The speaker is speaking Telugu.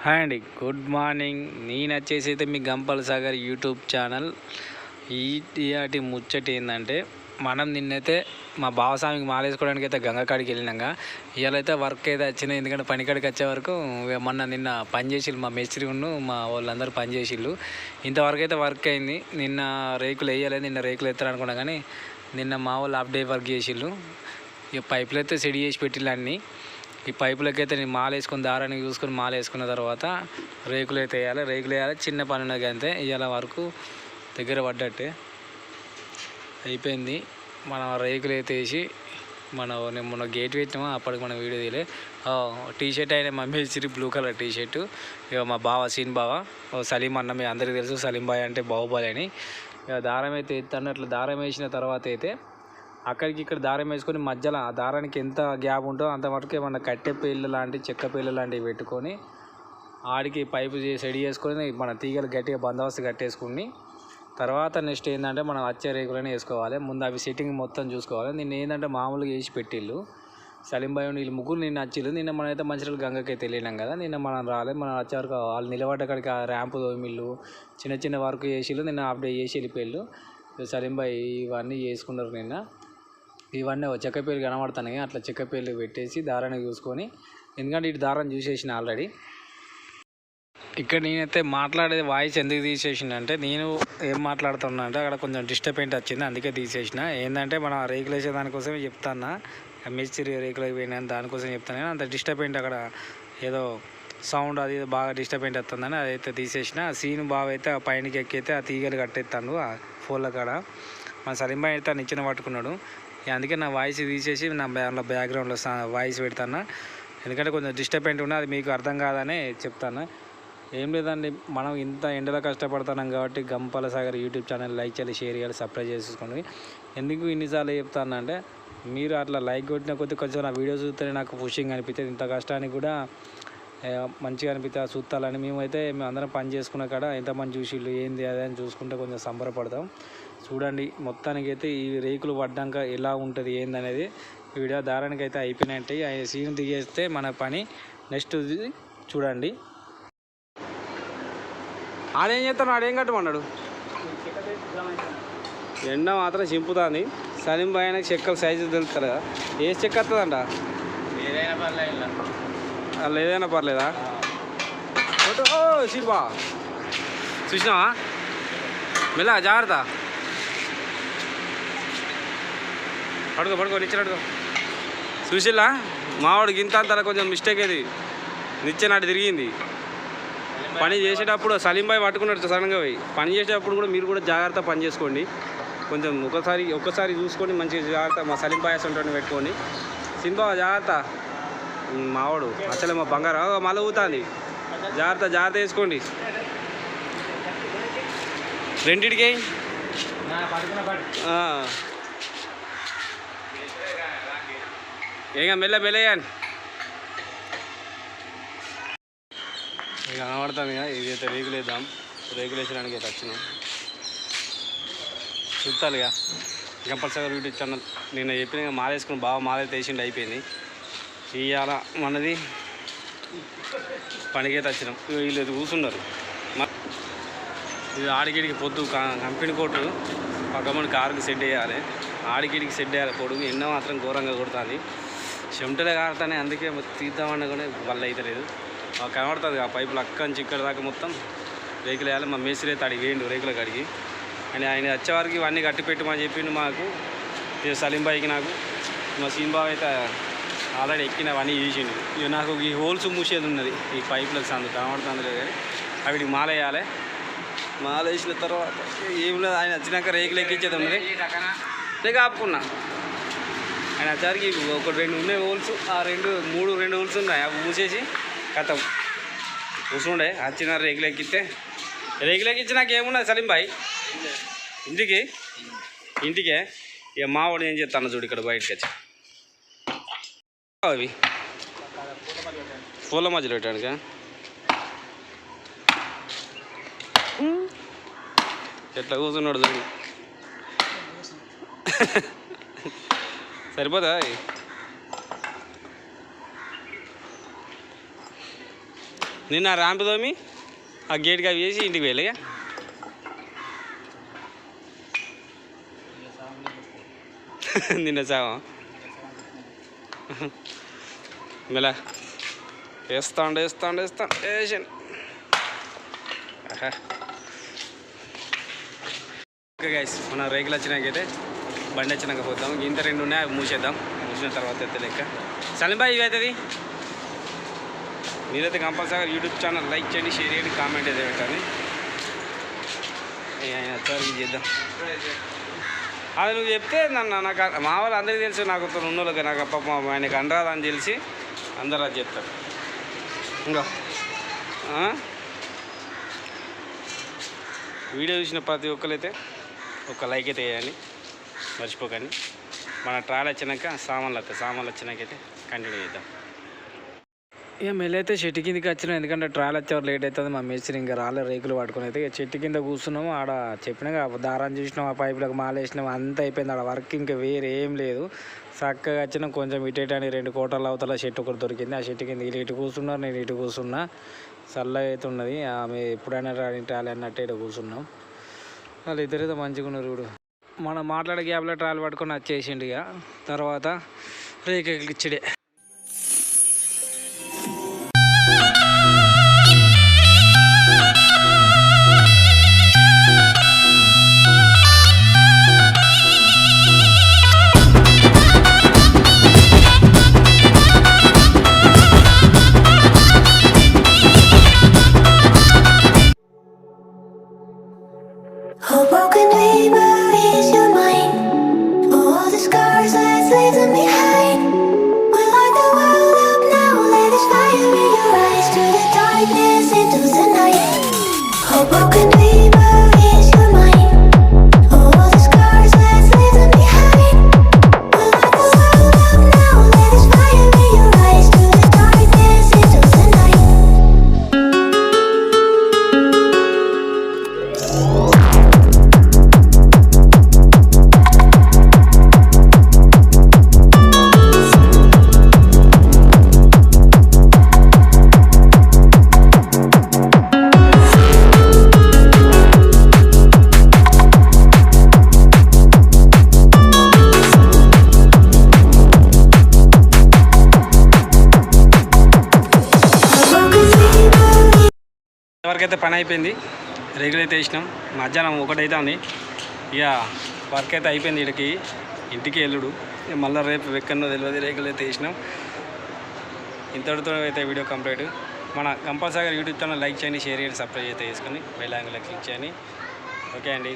హాయ్ అండి, గుడ్ మార్నింగ్. నేను వచ్చేసి అయితే మీ గంపల సాగర్ యూట్యూబ్ ఛానల్. ఈటి ముచ్చట ఏంటంటే, మనం నిన్నైతే మా బావస్వామికి మాలేసుకోవడానికి అయితే గంగకాడికి వెళ్ళినాక ఇవాళ అయితే వర్క్ అయితే వచ్చినాయి. ఎందుకంటే పనికాడికి వచ్చే వరకు నిన్న పని చేసిళ్ళు, మా మేస్త్రి మా వాళ్ళందరూ పని చేసిళ్ళు. ఇంతవరకు అయితే వర్క్ అయింది. నిన్న రేకులు వేయలేదు, నిన్న రేకులు ఎత్తారనుకున్నా కానీ నిన్న మా వాళ్ళు హాఫ్ డే వర్క్ చేసిళ్ళు. ఇక పైపులు అయితే సెడి చేసి పెట్టిళ్ళు అన్నీ. ఈ పైపులకైతే నేను మాల వేసుకుని దారాన్ని చూసుకొని మాల వేసుకున్న తర్వాత రేకులు అయితే వేయాలి. చిన్న పని ఉన్నది అంతే. ఇవాళ వరకు దగ్గర పడ్డట్టే అయిపోయింది. మనం రేకులు అయితే వేసి నేను మొన్న గేట్ పెట్టినామో అప్పటికి మనం వీడియో తీయలే. టీషర్ట్ అయినా మమ్మీ ఇచ్చి బ్లూ కలర్ టీషర్టు. ఇక మా బావ సీన్ బావ సలీం అన్న, మీ అందరికీ తెలుసు సలీం బాయ్ అంటే బాహుబలి అని. ఇక దారం అయితే ఎత్తాను. అట్లా దారం వేసిన తర్వాత అయితే అక్కడికి ఇక్కడ దారం వేసుకొని మధ్యలో ఆ దారానికి ఎంత గ్యాప్ ఉంటుందో అంతవరకు ఏమన్నా కట్టె పేళ్ళు లాంటివి, చెక్క పేళ్ళు లాంటివి పెట్టుకొని ఆడికి పైపు సెడి చేసుకొని మన తీగలు గట్టిగా బందోబస్తు కట్టేసుకుని తర్వాత నెక్స్ట్ ఏంటంటే మనం వచ్చే రేకులని వేసుకోవాలి. ముందు అవి సెట్టింగ్ మొత్తం చూసుకోవాలి. నిన్న ఏంటంటే మామూలుగా వేసి పెట్టిళ్ళు సలీం బాయ్ వీళ్ళు ముగ్గురు నిన్న వచ్చిళ్ళు. నిన్న మనమైతే మంచిర్యాల గంగకి తెలియనాం కదా. నిన్న మనం రాలేదు. మనం వచ్చే వరకు వాళ్ళు నిలబడ్డ కాడికి ఆ ర్యాంపు తోమిళ్ళు చిన్న చిన్న వర్క్ చేసిళ్ళు. నిన్న హాఫ్ డే చేసి వెళ్ళిపోయాళ్ళు. సలీం బాయ్ ఇవన్నీ చేసుకున్నారు నిన్న. ఇవన్నీ చెక్కపేలు కనబడుతున్నాయి. అట్లా చెక్కపేలు పెట్టేసి దారాన్ని చూసుకొని, ఎందుకంటే ఇటు దారం చూసేసిన ఆల్రెడీ. ఇక్కడ నేనైతే మాట్లాడేది వాయిస్ ఎందుకు తీసేసిన అంటే, నేను ఏం మాట్లాడుతున్నా అంటే అక్కడ కొంచెం డిస్టర్బెంట్ వచ్చింది, అందుకే తీసేసిన. ఏంటంటే మనం రేకులు వేసే దానికోసమే చెప్తాను, మిస్త్రీ రేకులకు పోయినా దానికోసం చెప్తాను. కానీ అంత డిస్టర్బెంట్ అక్కడ ఏదో సౌండ్ అది బాగా డిస్టర్బెంట్ వస్తుందని అదైతే తీసేసిన. సీన్ బాగా అయితే ఆ పైనకి ఎక్కితే ఆ తీగలు కట్టేస్తాను ఆ ఫోన్ల కాడ. మన సలీంబాయ్ అయితే నిచ్చెన పట్టుకున్నాడు. అందుకే నా వాయిస్ తీసేసి నా బ్యాక్గ్రౌండ్లో వాయిస్ పెడతాను. ఎందుకంటే కొంచెం డిస్టర్బెంట్ ఉన్నా అది మీకు అర్థం కాదని చెప్తాను. ఏం లేదండి, మనం ఇంత ఎండలో కష్టపడుతున్నాం కాబట్టి గంపల సాగర్ యూట్యూబ్ ఛానల్ లైక్ చేయాలి, షేర్ చేయాలి, సబ్స్క్రైబ్ చేసుకోండి. ఎందుకు ఇన్నిసార్లు చెప్తాను అంటే, మీరు అట్లా లైక్ కొట్టిన కొద్ది కొంచెం నా వీడియో చూస్తేనే నాకు పుషింగ్ అనిపిస్తుంది. ఇంత కష్టానికి కూడా మంచిగా అనిపిస్తుంది చూస్తాలని. మేము అందరం పని చేసుకున్న కాడ ఎంతమంది చూసిళ్ళు ఏంది అదే అని చూసుకుంటే కొంచెం సంబరపడతాం. చూడండి మొత్తానికి అయితే ఈ రేకులు పడ్డాక ఎలా ఉంటుంది ఏందనేది వీడియో. దారానికి అయితే అయిపోయినట్టే సీన్ దిగేస్తే మన పని నెక్స్ట్ చూడండి. ఆడేం చేస్తాను, ఆడేం కట్టమన్నాడు. ఎండ మాత్రం చింపుతుంది. సలీం బాయ్ ఆయనకి చెక్కలు సైజు తెలుస్తారు కదా. ఏ చెక్క వస్తుందంట, అలా ఏదైనా పర్లేదా. శిల్పా చూసినావా, మెల్ల జాగ్రత్త, పడుకో నిచ్చెన చూసిల్లా. మావాడికి ఇంత అంత కొంచెం మిస్టేక్ అది, నిచ్చెన అటు తిరిగింది. పని చేసేటప్పుడు సలీం బాయ్ పట్టుకున్నాడు సడన్గా పోయి. పని చేసేటప్పుడు కూడా మీరు కూడా జాగ్రత్త పని చేసుకోండి. కొంచెం ఒక్కసారి చూసుకొని మంచిగా జాగ్రత్త. మా సలీం బాయ్ ఉంటాడు పెట్టుకోండి. సింబా జాగ్రత్త, మావాడు అసలు మా బంగారం మళ్ళీ ఊతుంది. జాగ్రత్త వేసుకోండి. రెండింటికి ఏగా మెల్లయ్యాను. ఇక కనబడుతుంది కదా, ఇది అయితే రేకులు వేద్దాం. రేకులు వేసడానికి అయితే వచ్చినాం. చూస్తాను ఇక గంపల సాగర్ యూట్యూబ్ ఛానల్. నేను చెప్పిన మాల వేసుకుని బాగా మాల అయితే వేసిండి అయిపోయింది. ఇవాళ మనది పనికైతే వచ్చినాం. వీళ్ళు కూర్చున్నారు. ఇది ఆడికిడికి పొద్దు కంపెనీ కోటు పక్కమని కారుకి సెట్ వేయాలి. ఆడికిడికి సెట్ వేయాలి. పొడుగు ఎండ మాత్రం ఘోరంగా కొడుతుంది. చెమటలే కారుతానే, అందుకే తీద్దామన్నా కూడా వల్ల అయితే లేదు. కనబడుతుంది ఆ పైపులు అక్క నుంచి ఇక్కడ దాకా మొత్తం రేకులు వేయాలి. మా మేస్త్రి అయితే అడిగి వేయండు రేకుల కాడికి. అని ఆయన వచ్చేవారికి ఇవన్నీ కట్టి పెట్టమని చెప్పిండు మాకు. సలీం బాయ్కి నాకు. మా సీన్ బాబు అయితే ఆల్రెడీ ఎక్కినవన్నీ చేసిండు. ఇక నాకు ఈ హోల్స్ మూసేది ఉన్నది ఈ పైపులకు సందు కనబడుతుంది లేదు. కానీ అవిటికి మాల వేయాలి. మాల వేసిన తర్వాత ఏం లేదు, ఆయన వచ్చినాక రేకులు ఎక్కించేది ఉన్నది. లేక ఆపుకున్నా. ఆయన వచ్చేసరికి ఒక 2 ఉన్నాయి హోల్స్. ఆ 2 హోల్స్ ఉన్నాయి. అవి మూసేసి కథం కూర్చుండే. వచ్చిన రేకులు ఎక్కించినాక ఏమున్నది సలీం బాయ్ ఇంటికే. ఇక మావాడు ఏం చేస్తాను చూడు, ఇక్కడ బయటకు వచ్చి అవి పూల మధ్యలో పెట్టాడుగా. ఎట్లా కూర్చున్నాడు చూడు, సరిపోదా. నిన్న ర్యాంప్ తోమి ఆ గేట్కి అవి వేసి ఇంటికి వెళ్ళి నిన్న సావా మళ్ళా వేస్తాండు వేసాను. ఓకే గైస్, మన రేకులు వచ్చినాకైతే బండి వచ్చినాక పోతాం. ఇంత 2 ఉన్నాయి, అవి మూసేద్దాం. మూసిన తర్వాత అయితే లెక్క సలీంబాయ్ ఇవి అవుతుంది. మీరైతే కంపల్సరీ యూట్యూబ్ ఛానల్ లైక్ చేయండి, షేర్ చేయండి, కామెంట్ అయితే పెట్టండి. సార్ ఇది చేద్దాం. అది నువ్వు చెప్తే నన్ను నాకు మా వాళ్ళు అందరికీ తెలుసు, నాకు ఉన్నోళ్ళకి నాకు పాపం ఆయనకు అనరాదని తెలిసి అందరూ అది చెప్తారు. ఇంకా వీడియో చూసిన ప్రతి ఒక్కరైతే ఒక లైక్ అయితే వేయండి, మర్చిపోకండి. మన ట్రాయల్ వచ్చినాక సామాన్లు వచ్చినాకైతే కంటిన్యూ చేద్దాం. ఇక మెల్లైతే చెట్టు కిందకి వచ్చినాం, ఎందుకంటే ట్రాయల్ వచ్చేవారు లేట్ అవుతుంది. మా మేస్త్రి ఇంకా రాలే, రేకులు పట్టుకుని అయితే చెట్టు కింద కూర్చున్నాము. ఆడ చెప్పినాక దారాన్ని చూసినాం, ఆ పైపులకు మాలేసినాం, అంతా అయిపోయింది. ఆడ వర్క్ ఇంకా వేరే ఏం లేదు. చక్కగా వచ్చినాం. కొంచెం ఇటేటని 2 కోటర్ల అవతల చెట్టు ఒకటి దొరికింది. ఆ చెట్టు కింద వీళ్ళు ఇటు కూర్చున్నారు, నేను ఇటు కూర్చున్నా. చల్లగా అయితే ఉన్నది. ఆమె ఎప్పుడైనా ట్రాలీ అన్నట్టు ఇటు కూర్చున్నాం. వాళ్ళు ఇద్దరైతే మంచిగా ఉన్నారు. ఇప్పుడు మనం మాట్లాడే గ్యాప్లో ట్రాలీ పట్టుకొని వచ్చేసిండు. ఇక తర్వాత రేకులు ఇచ్చిడే. Oh, broken memories, your mind. All the scars let's leave them behind. We light the world up now, let this fire in your eyes. To the darkness, into the night. Oh, broken memories, your mind. All the scars let's leave them behind. We light the world up now, let this fire in your eyes. To the darkness, into the night. వరకైతే పని అయిపోయింది. రేగులు అయితే వేసినాం. మధ్యాహ్నం 1 అవుతుంది. ఇక వర్క్ అయితే అయిపోయింది. ఇంటికి వెళ్ళుడు. మళ్ళీ రేపు ఎక్కడో తెలియదు. రేగులు అయితే వేసినాం. ఇంతటితో అయితే వీడియో కంప్లీట్. మన కంపల్సరీ యూట్యూబ్ ఛానల్ లైక్ చేయండి, షేర్ చేయండి, సబ్స్క్రైబ్ అయితే చేసుకొని బెల్ ఐకాన్ క్లిక్ చేయండి. ఓకే అండి.